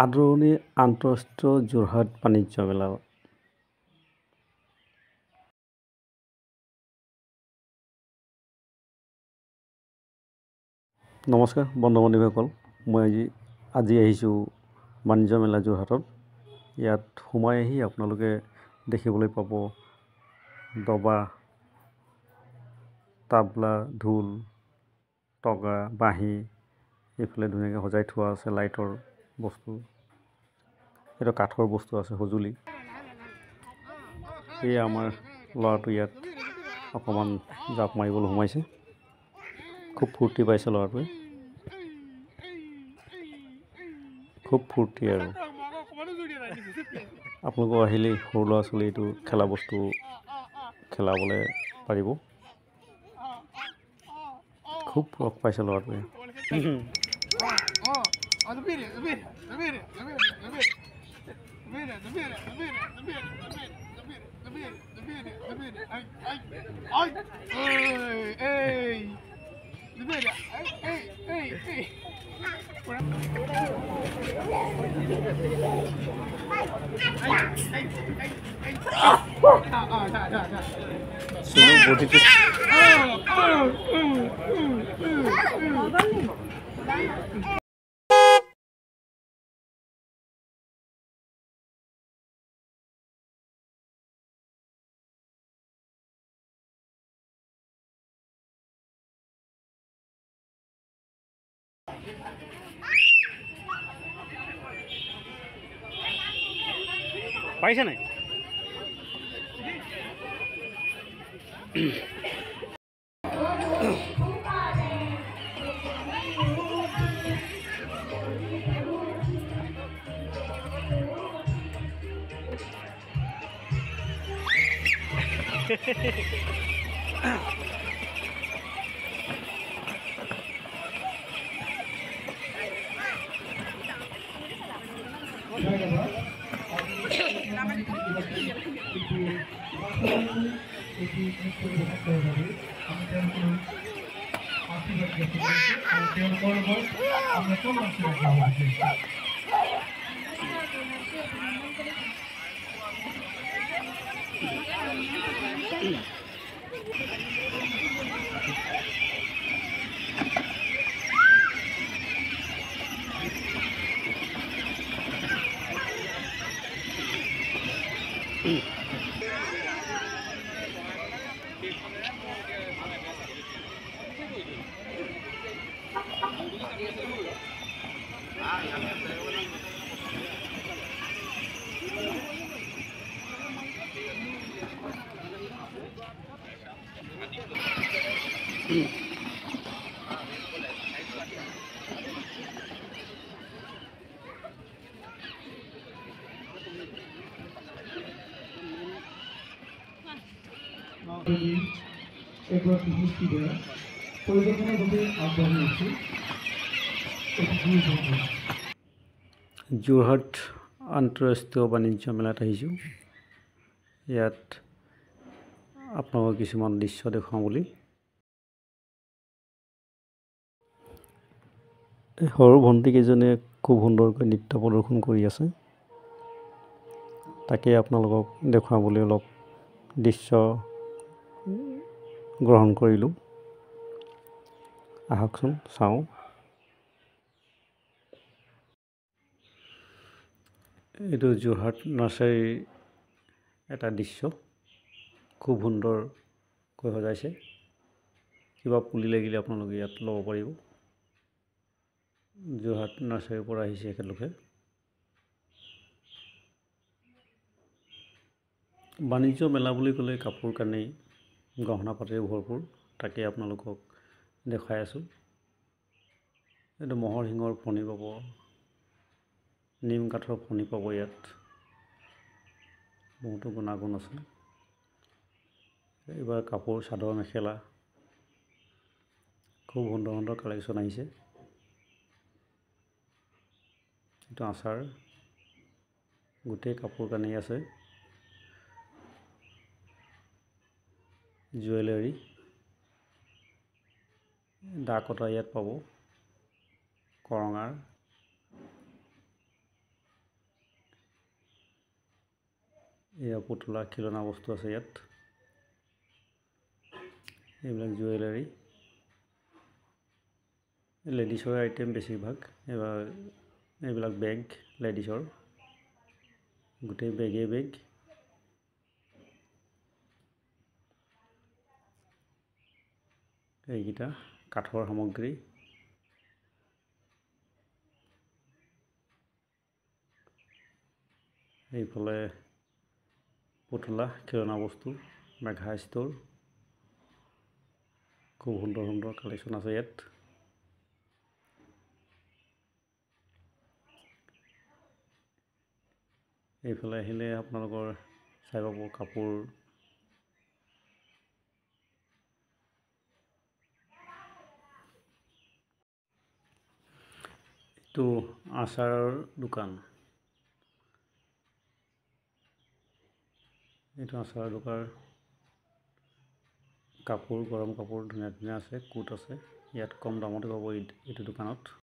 আদৰণি আন্তঃৰাষ্ট্ৰীয় যোৰহাট বাণিজ্য মেলা। নমস্কাৰ বন্ধু বান্ধৱীসকল, মই আজি আহিছোঁ বাণিজ্য মেলা যোৰহাটত। ইয়াত সোমাই আহি আপোনালোকে দেখিবলৈ পাব দবা, তাবলা, ঢোল, টগা, বাঁহী, এইফালে ধুনীয়াকৈ সজাই থোৱা আছে লাইটৰ বস্তু। এইটো কাঠৰ বস্তু আছে সঁজুলি। এই আমাৰ ল'ৰাটো ইয়াত অকণমান জাপ মাৰিবলৈ সোমাইছে। খুব ফূৰ্তি পাইছে ল'ৰাটোৱে, খুব ফূৰ্তি আৰু আপোনালোকক আহিলেই সৰু ল'ৰা ছোৱালী এইটো খেলা বস্তু খেলাবলৈ পাৰিব। খুব ৰস পাইছে ল'ৰাটোৱে। পাইছে নাই? যোৰহাট আন্তঃৰাষ্ট্ৰীয় বাণিজ্য মেলাত আহিছোঁ। ইয়াত আপোনালোকৰ কিছুমান দৃশ্য দেখুৱাওঁ বুলি। সৰু ভণ্টিকেইজনীয়ে খুব সুন্দৰকৈ নৃত্য প্ৰদৰ্শন কৰি আছে। তাকেই আপোনালোকক দেখুৱাবলৈ অলপ দৃশ্য গ্ৰহণ কৰিলোঁ। আহকচোন চাওঁ। এইটো যোৰহাট নাৰ্চাৰীৰ এটা দৃশ্য, খুব সুন্দৰকৈ সজাইছে। কিবা পুলি লাগিলে আপোনালোকে ইয়াত ল'ব পাৰিব। যোৰহাট নাৰ্চাৰীৰ পৰা আহিছে একেলগে। বাণিজ্য মেলা বুলি ক'লে কাপোৰ কানি গহনা পাতিৰে ভৰপূৰ। তাকে আপোনালোকক দেখুৱাই আছোঁ। এইটো ম'হৰ শিঙৰ ফণি পাব, নিম কাঠৰ ফণি পাব। ইয়াত বহুতো গুণাগুণ আছে। এইবাৰ কাপোৰ চাদৰ মেখেলা খুব সুন্দৰ সুন্দৰ কালেকশ্যন আহিছে। এইটো আচাৰ, গোটেই কাপোৰ কানি আছে। জুৱেলাৰী, দা কটা ইয়াত পাব, কৰঙাৰ, এয়া পুতলা খেলনা বস্তু আছে ইয়াত। এইবিলাক জুৱেলাৰী, লেডিছৰ আইটেম বেছিভাগ। এইবিলাক বেগ লেডিছৰ, গোটেই বেগেই বেগ। এইকেইটা কাঠৰ সামগ্ৰী। এইফালে পুতলা খেলনা বস্তু, মেঘা ষ্ট'ৰ। খুব সুন্দৰ সুন্দৰ কালেকশ্যন আছে ইয়াত। এইফালে আহিলে আপোনালোকৰ চাই পাব কাপোৰ। এইটো আচাৰৰ দোকান। এইটো আচাৰৰ দোকান। কাপোৰ, গৰম কাপোৰ ধুনীয়া ধুনীয়া আছে, কোট আছে। ইয়াত কম দামতে পাব এইটো দোকানত।